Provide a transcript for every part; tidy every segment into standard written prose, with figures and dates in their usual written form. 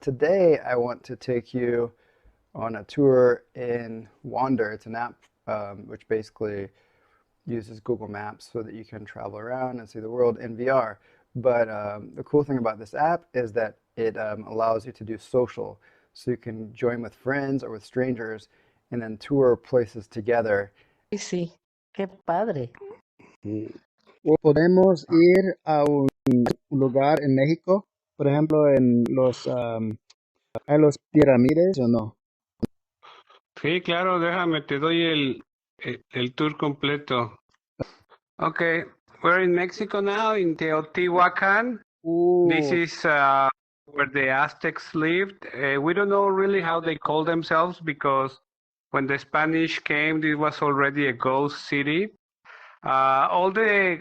Today, I want to take you on a tour in Wander. It's an app which basically uses Google Maps so that you can travel around and see the world in VR. But the cool thing about this app is that it allows you to do social. So you can join with friends or with strangers and then tour places together. Sí, sí, qué padre. O podemos ir a un lugar en México, por ejemplo, a los pirámides o no. Sí, claro, déjame, te doy el tour completo. Okay, we're in Mexico now, in Teotihuacan. This is where the Aztecs lived. We don't know really how they call themselves because when the Spanish came, this was already a ghost city. All the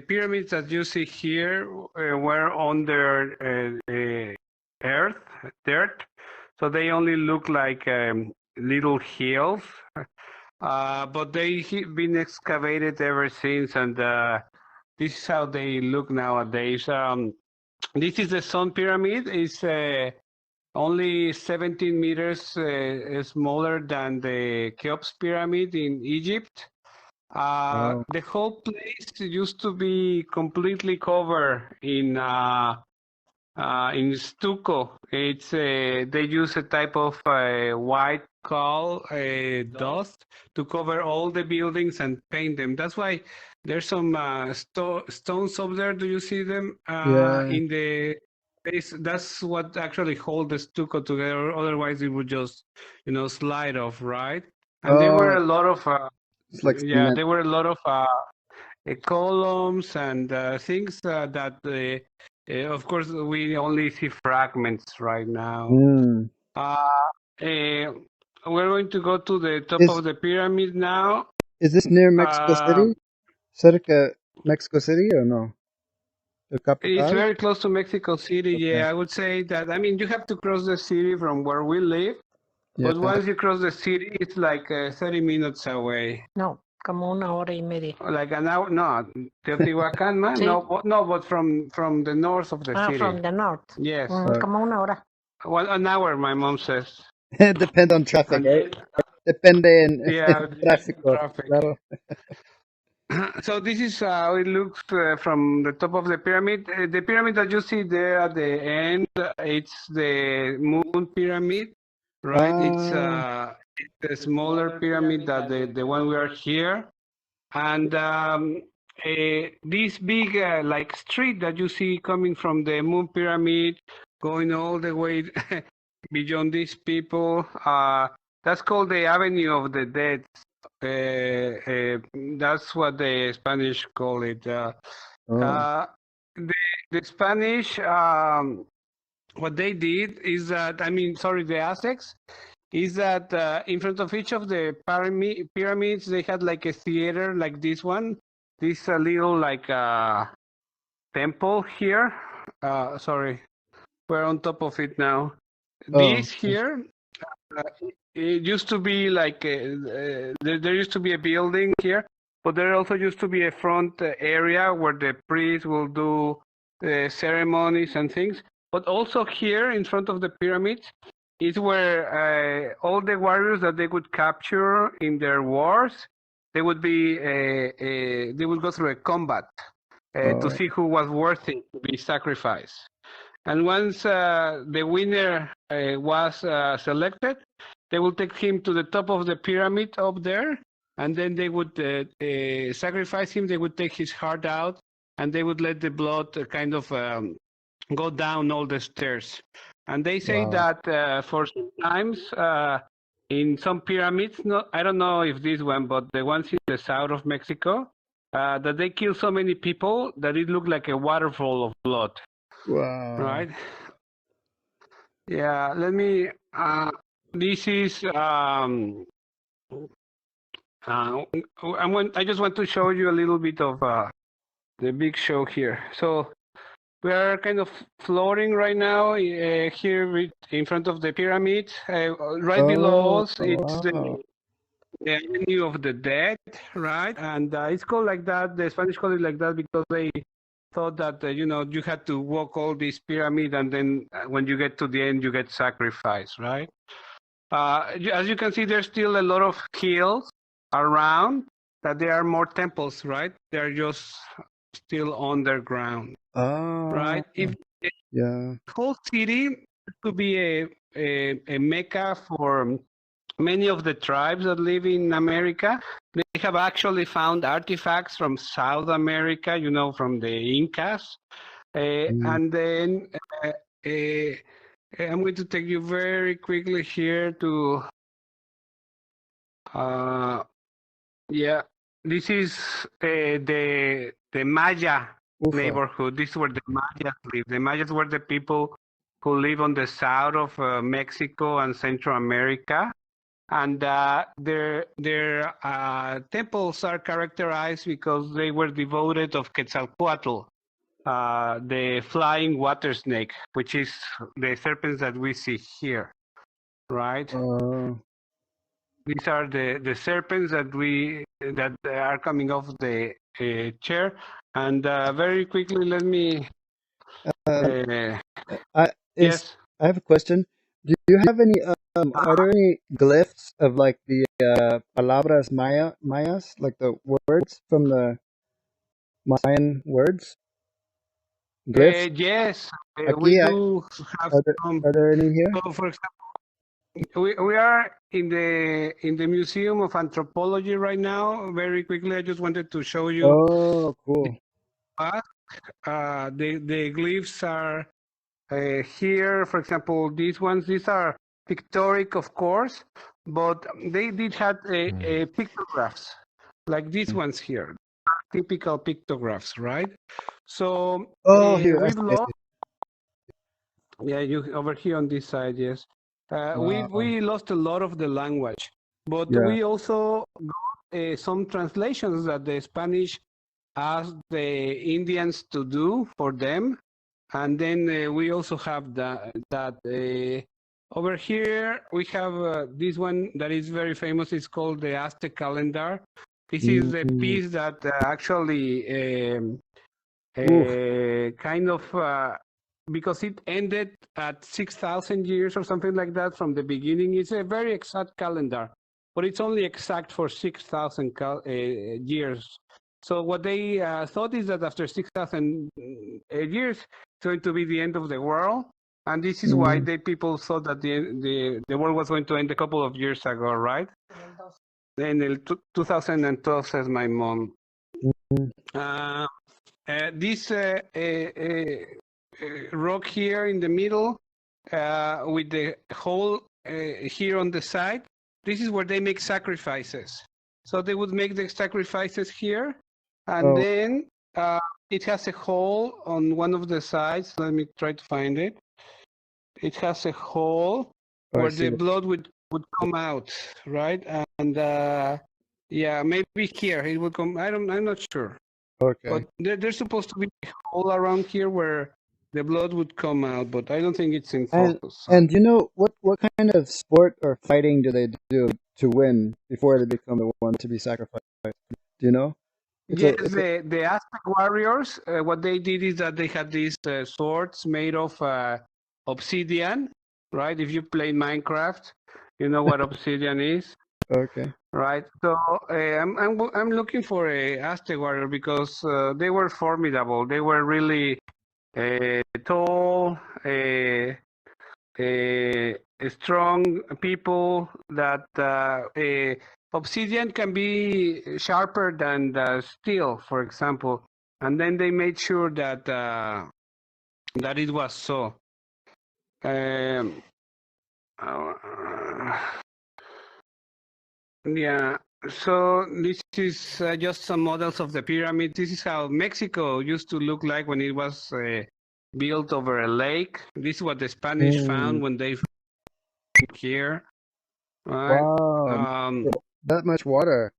pyramids that you see here were under dirt, so they only look like little hills. But they've been excavated ever since, and this is how they look nowadays. This is the Sun Pyramid. It's only 17 meters smaller than the Cheops Pyramid in Egypt. The whole place used to be completely covered in stucco. It's they use a type of white coal dust to cover all the buildings and paint them. That's why there's some stones up there. Do you see them in the base? That's what actually hold the stucco together. Otherwise, it would just, slide off, right? And there were a lot of It's like there were a lot of columns and things that of course, we only see fragments right now. We're going to go to the top of the pyramid now. Is this near Mexico City? Cerca Mexico City or no? It's very close to Mexico City, yeah. I would say that, you have to cross the city from where we live, but once you cross the city, it's like 30 minutes away. No, como 1 hora y media. Like an hour? No, Teotihuacan, man? Sí. No, but from the north of the city. From the north. Yes. Como 1 hora. Well, an hour, my mom says. Depende on traffic, right? Depende en tráfico. Traffic. Claro. So this is how it looks from the top of the pyramid. The pyramid that you see there at the end, it's the Moon Pyramid, right? It's a smaller pyramid than the one we are here. And this big like street that you see coming from the Moon Pyramid, going all the way beyond these people, that's called the Avenue of the Dead. That's what the Spanish call it. The Spanish, what they did is that, the Aztecs, is that in front of each of the pyramids, they had like a theater like this one. This little like temple here. Sorry, we're on top of it now. This here, it used to be like, there used to be a building here, but there also used to be a front area where the priests will do ceremonies and things. But also here in front of the pyramids is where all the warriors that they would capture in their wars, they would they would go through a combat to see who was worthy to be sacrificed. And once the winner was selected, they will take him to the top of the pyramid up there, and then they would sacrifice him. They would take his heart out, and they would let the blood kind of go down all the stairs. And they say that for sometimes in some pyramids, I don't know if this one, but the ones in the south of Mexico, that they kill so many people that it looked like a waterfall of blood. Wow. Right? Yeah, let me, this is, I just want to show you a little bit of the big show here. So we are kind of floating right now here in front of the pyramids. Right below us, it's the Avenue of the Dead, right? And it's called like that. The Spanish call it like that because thought that you had to walk all this pyramid, and then when you get to the end, you get sacrificed, right? As you can see, there's still a lot of hills around that there are more temples, right? They're just still underground, right? If yeah. the whole city could be a mecca for many of the tribes that live in America. They have actually found artifacts from South America, from the Incas. And then I'm going to take you very quickly here to, this is the Maya neighborhood. This is where the Mayas live. The Mayas were the people who live on the south of Mexico and Central America. And their temples are characterized because they were devoted of Quetzalcoatl, the flying water snake, which is the serpents that we see here, right? These are the serpents that are coming off the chair. And very quickly, let me. Yes. I have a question. Do you have any? Are there any glyphs of like the palabras mayas, like the words from the Mayan words? Glyphs? Yes, we Aquí do have some. are there any here? So, for example, we are in the Museum of Anthropology right now. Very quickly, I just wanted to show you. Oh, cool. The glyphs are here. For example, these are pictoric, of course, but they did have a pictographs like these ones here, typical pictographs, right? So Here. we've lost. Yeah, you over here on this side, yes. We lost a lot of the language, but we also got some translations that the Spanish asked the Indians to do for them, and then we also have that over here we have this one that is very famous. It's called the Aztec calendar. This is a piece that actually kind of. Because it ended at 6,000 years or something like that from the beginning. It's a very exact calendar, but it's only exact for 6,000 years. So what they thought is that after 6,000 years, it's going to be the end of the world. And this is why people thought that the world was going to end a couple of years ago, right? In 2012, says my mom. This rock here in the middle with the hole here on the side. This is where they make sacrifices. So they would make the sacrifices here, and then it has a hole on one of the sides. Let me try to find it. It has a hole where the blood would come out, right? And yeah, maybe here it would come. I'm not sure. Okay. But there's supposed to be a hole around here where the blood would come out, but I don't think it's in focus. And you know what kind of sport or fighting do they do to win before they become the one to be sacrificed? Do you know? Yes, the Aztec warriors, what they did is that they had these swords made of obsidian, right? If you play Minecraft, you know what obsidian is. Okay. Right. So I'm looking for a Aztec warrior because they were formidable. They were really tall, strong people. That obsidian can be sharper than the steel, for example. And then they made sure that that it was so. Yeah, so this is just some models of the pyramid. This is how Mexico used to look like when it was built over a lake. This is what the Spanish found when they found here. Right? Wow, that much water.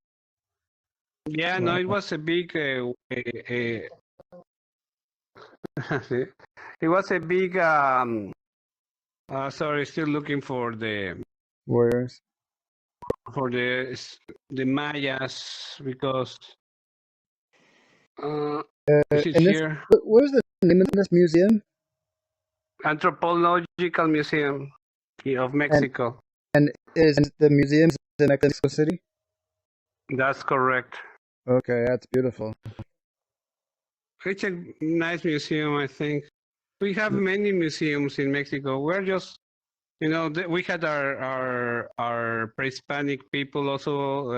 Yeah, no, it was a big. It was a big. Sorry, still looking for the warriors. For the Mayas because Is it and this, here? what is the name of this museum? Anthropological Museum of And Mexico. and is the museum in Mexico City? That's correct. Okay, that's beautiful. It's a nice museum, I think. We have many museums in Mexico. We're just, we had our pre-Hispanic people, also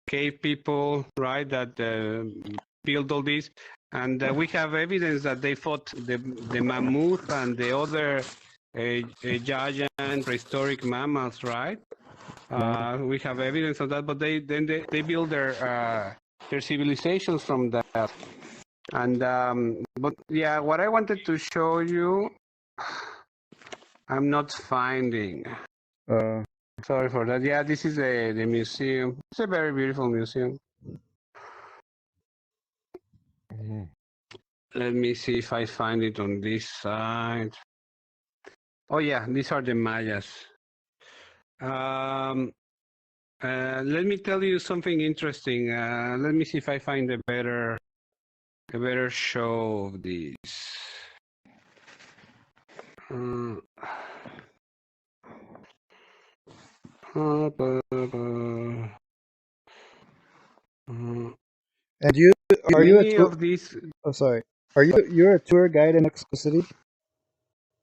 cave people, right, that built all this. And we have evidence that they fought the mammoth and the other giant prehistoric mammals, right? We have evidence of that, but they build their civilizations from that. And but yeah, what I wanted to show you, I'm not finding. Sorry for that. Yeah, this is the museum. It's a very beautiful museum. Let me see if I find it on this side. Oh yeah, these are the Mayas. Let me tell you something interesting. Let me see if I find a better show of this. And you are you a many of these? Oh, sorry. You're a tour guide in Mexico City?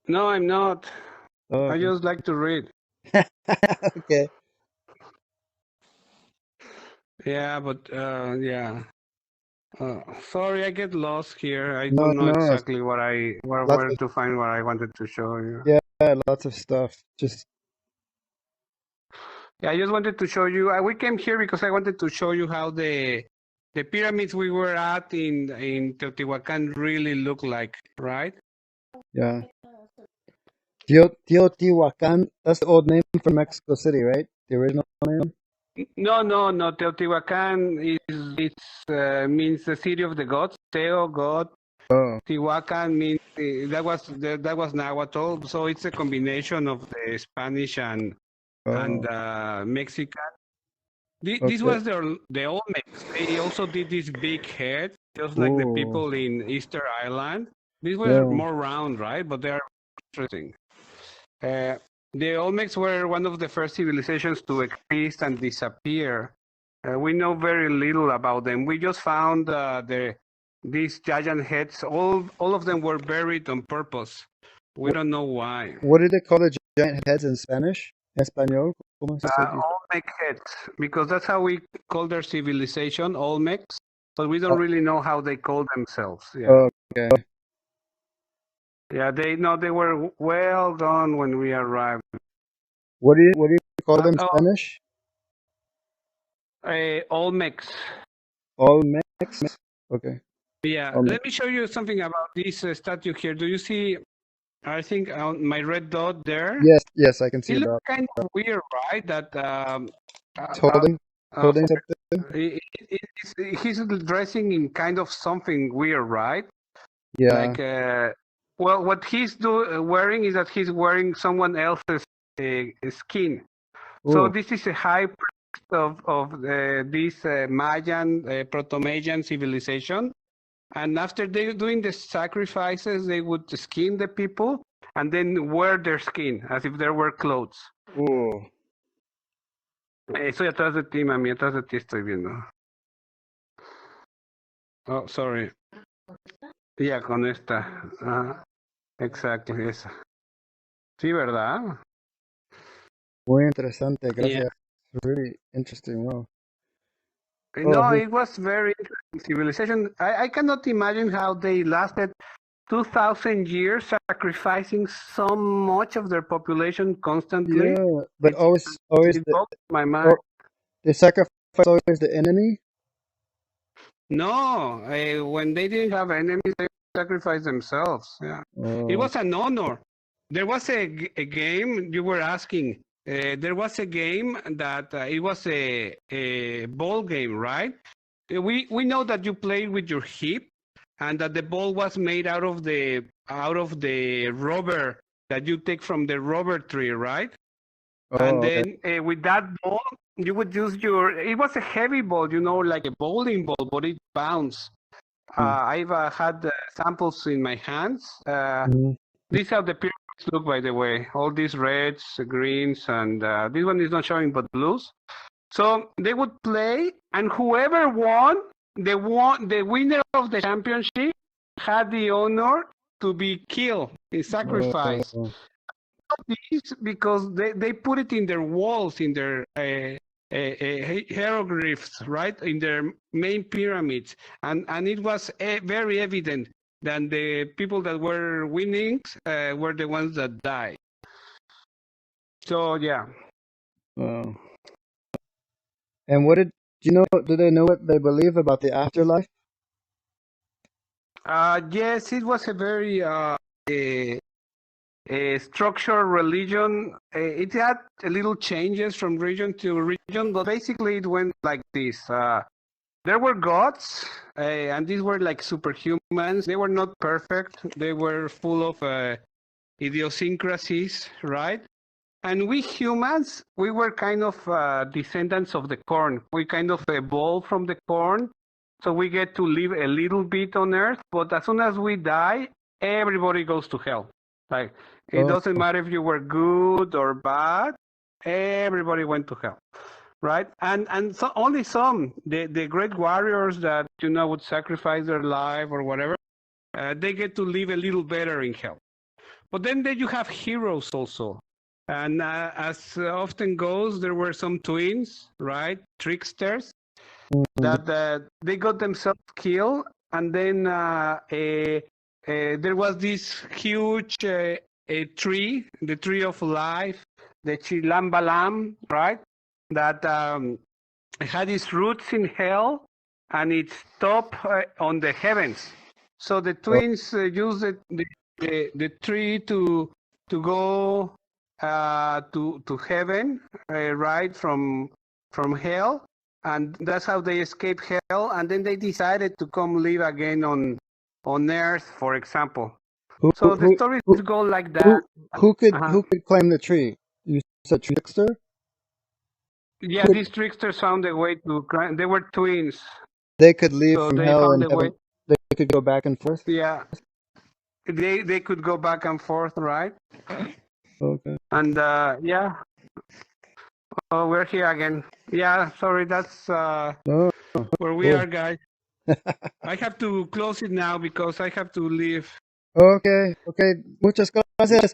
No, I'm not. Oh, I okay. just like to read. Okay. Yeah, but yeah. Sorry, I get lost here. I No, don't know no. exactly where Lots to find what I wanted to show you. yeah, lots of stuff. Just Yeah, I just wanted to show you. We came here because I wanted to show you how the pyramids we were at in Teotihuacan really look like, right? yeah. Teotihuacan, that's the old name for Mexico City, right? The original name? No. Teotihuacan means the city of the gods. Teo, God. Oh, Tihuacan means that was Nahuatl. So it's a combination of the Spanish and Mexican. This okay. was the Olmecs. They also did this big head, just like the Ooh, people in Easter Island. These were yeah. more round, right? But they are interesting. The Olmecs were one of the first civilizations to exist and disappear. We know very little about them. We just found these giant heads. All of them were buried on purpose. We don't know why. What do they call the giant heads in Spanish? Español? ¿Cómo se dice? Olmec heads, because that's how we call their civilization, Olmecs. But we don't really know how they call themselves. Yeah. Okay. Yeah, they were well done when we arrived. What do you call them in Oh, Spanish? Olmecs. Olmecs? Okay. Yeah, Olmecs. let me show you something about this statue here. Do you see, I think, on my red dot there? Yes, I can see It that. looks kind of weird, right? That It's holding something? he's dressing in kind of something weird, right? Yeah. Like, well, what he's wearing is that he's wearing someone else's skin. So Ooh. this is a high priest of this Mayan, Proto-Mayan civilization. And after they doing the sacrifices, they would skin the people and then wear their skin as if there were clothes. Estoy atrás de ti, mami, atrás de ti estoy viendo. Oh, sorry. Ya, con esta. Exactly, esa. Sí, ¿verdad? Muy interesante, gracias. Yeah. Really interesting, wow. No, it was very interesting civilization. I cannot imagine how they lasted 2,000 years sacrificing so much of their population constantly. Yeah, but it broke my mind. They sacrifice always the enemy? No, when they didn't have enemies, they sacrificed themselves. Yeah, It was an honor. There was a game you were asking. There was a game that it was a ball game, right? We know that you played with your hip, and that the ball was made out of the rubber that you take from the rubber tree, right? And then with that ball, you would use it was a heavy ball, like a bowling ball, but it bounced. I've had samples in my hands. These are the pyramids look, by the way. All these reds, greens, and this one is not showing but blues. So they would play, and whoever won, the winner of the championship had the honor to be killed in sacrifice. This because they put it in their walls, in their hieroglyphs, right, in their main pyramids, and it was very evident that the people that were winning were the ones that died. So yeah. And what do they know what they believe about the afterlife? Yes, it was a very structured religion. It had a little changes from region to region, but basically it went like this. There were gods, and these were like superhumans. They were not perfect. They were full of idiosyncrasies, right? And we humans, we were kind of descendants of the corn. We kind of evolved from the corn. So we get to live a little bit on Earth, but as soon as we die, everybody goes to hell. Like, it doesn't matter if you were good or bad, everybody went to hell, right? And so only some, the great warriors that, would sacrifice their life or whatever, they get to live a little better in hell. But then you have heroes also. And as often goes, there were some twins, right? Tricksters, that they got themselves killed. And then there was this huge tree, the tree of life, the Chilambalam, right? That had its roots in hell and its top on the heavens. So the twins used the tree to go to heaven, right from hell, and that's how they escaped hell. And then they decided to come live again on Earth, for example. So the stories go like that. Who could claim the tree? You said trickster? Yeah, these tricksters found a way to. They were twins. They could leave so from they hell found and a way. heaven. They could go back and forth. Yeah, they could go back and forth, right? Okay. And yeah. Oh, we're here again. Yeah, sorry, that's where we are, guys. I have to close it now because I have to leave. Okay. Muchas gracias.